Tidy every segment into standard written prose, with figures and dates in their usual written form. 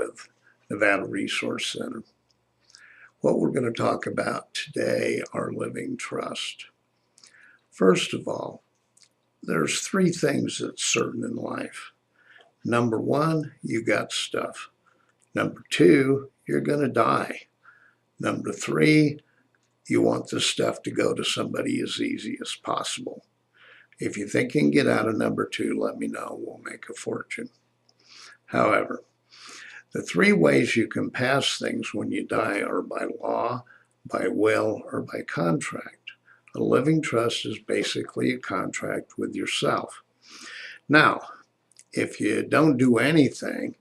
with Nevada Resource Center. What we're going to talk about today are living trust. First of all, there's three things that's certain in life. Number one, you got stuff. Number two, you're going to die. Number three, you want this stuff to go to somebody as easy as possible. If you think you can get out of number two, let me know. We'll make a fortune. However, the three ways you can pass things when you die are by law, by will, or by contract. A living trust is basically a contract with yourself. Now, if you don't do anything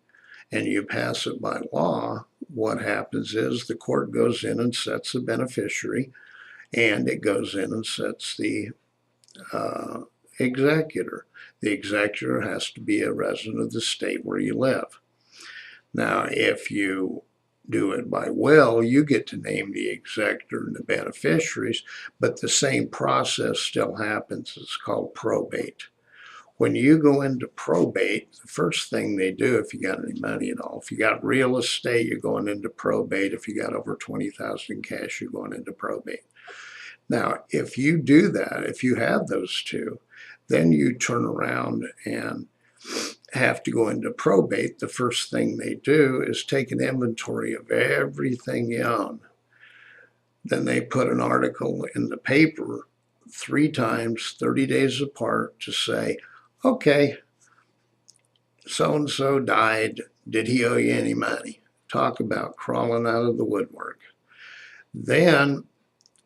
and you pass it by law, what happens is the court goes in and sets the beneficiary, and it goes in and sets the executor. The executor has to be a resident of the state where you live. Now, if you do it by will, you get to name the executor and the beneficiaries, but the same process still happens. It's called probate. When you go into probate, the first thing they do, if you got any money at all, if you got real estate, you're going into probate. If you got over $20,000 in cash, you're going into probate. Now, if you do that, if you have those two, then you turn around and have to go into probate. The first thing they do is take an inventory of everything you own. Then they put an article in the paper 3 times, 30 days apart to say, okay, so-and-so died. Did he owe you any money? Talk about crawling out of the woodwork. Then,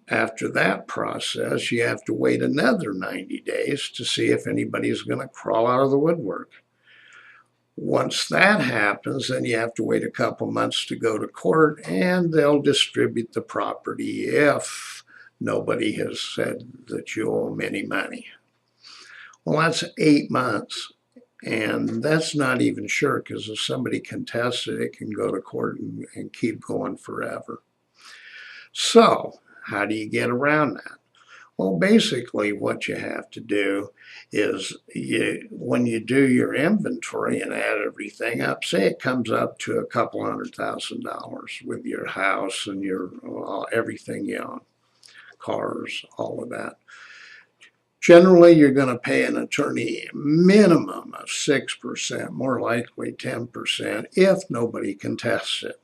after that process, you have to wait another 90 days to see if anybody's going to crawl out of the woodwork. Once that happens, then you have to wait a couple months to go to court, and they'll distribute the property if nobody has said that you owe them any money. Well, that's 8 months, and that's not even sure, because if somebody contests it, it can go to court and keep going forever. So, how do you get around that? Well, basically what you have to do is when you do your inventory and add everything up, say it comes up to a couple $100,000 with your house and your everything you own, cars, all of that. Generally, you're going to pay an attorney a minimum of 6%, more likely 10%, if nobody contests it.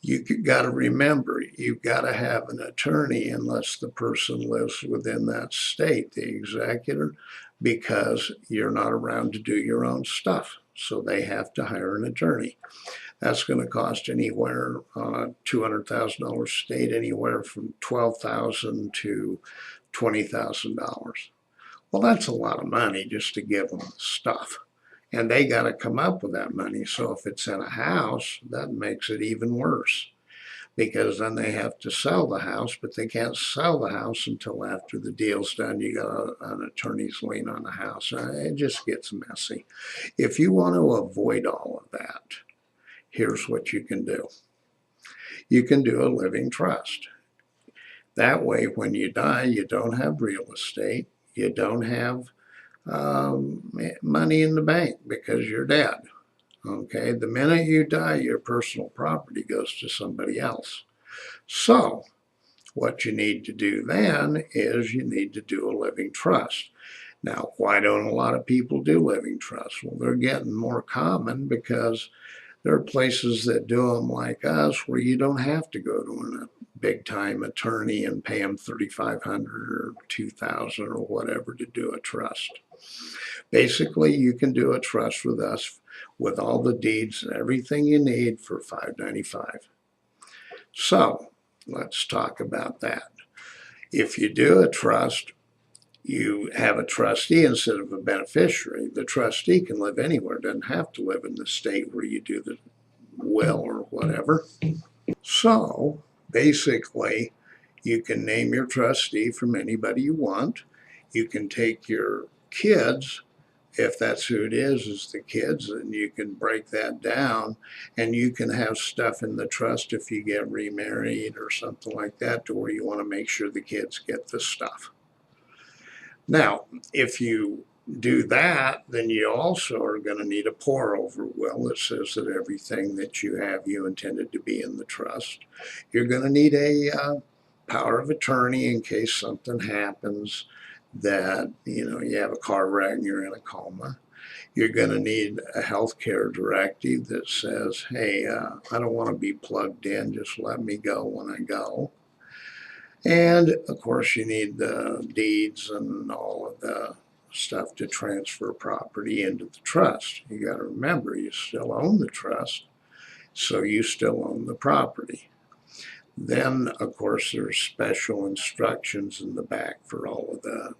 You got to remember, you've got to have an attorney unless the person lives within that state, the executor, because you're not around to do your own stuff. So they have to hire an attorney. That's going to cost anywhere, $200,000 state, anywhere from $12,000 to $20,000. Well, that's a lot of money just to give them the stuff. And they got to come up with that money. So if it's in a house, that makes it even worse, because then they have to sell the house, but they can't sell the house until after the deal's done. You got an attorney's lien on the house. It just gets messy. If you want to avoid all of that, here's what you can do. You can do a living trust. That way, when you die, you don't have real estate. You don't have money in the bank because you're dead. Okay, the minute you die, your personal property goes to somebody else. So, what you need to do then is you need to do a living trust. Now, why don't a lot of people do living trusts? Well, they're getting more common because there are places that do them like us where you don't have to go to a big-time attorney and pay them $3,500 or $2,000 or whatever to do a trust. Basically, you can do a trust with us with all the deeds and everything you need for $595. So, let's talk about that. If you do a trust, you have a trustee instead of a beneficiary. The trustee can live anywhere, doesn't have to live in the state where you do the will or whatever. So, basically, you can name your trustee from anybody you want. You can take your kids, if that's who it is the kids, and you can break that down, and you can have stuff in the trust if you get remarried or something like that, to where you want to make sure the kids get the stuff. Now, if you do that, then you also are going to need a pour-over will that says that everything that you have, you intended to be in the trust. You're going to need a power of attorney in case something happens, that you have a car wreck and you're in a coma. You're going to need a healthcare directive that says, hey, I don't want to be plugged in, just let me go when I go. And of course, you need the deeds and all of the stuff to transfer property into the trust. You got to remember, you still own the trust, so you still own the property. Then, of course, there's special instructions in the back for all of the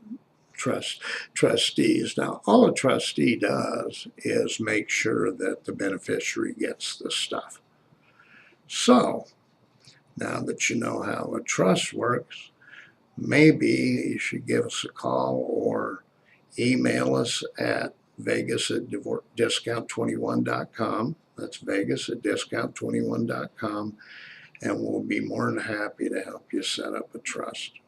trustees. Now, all a trustee does is make sure that the beneficiary gets the stuff. So, now that you know how a trust works, maybe you should give us a call or email us at vegas@discount21.com. That's vegas@discount21.com. And we'll be more than happy to help you set up a trust.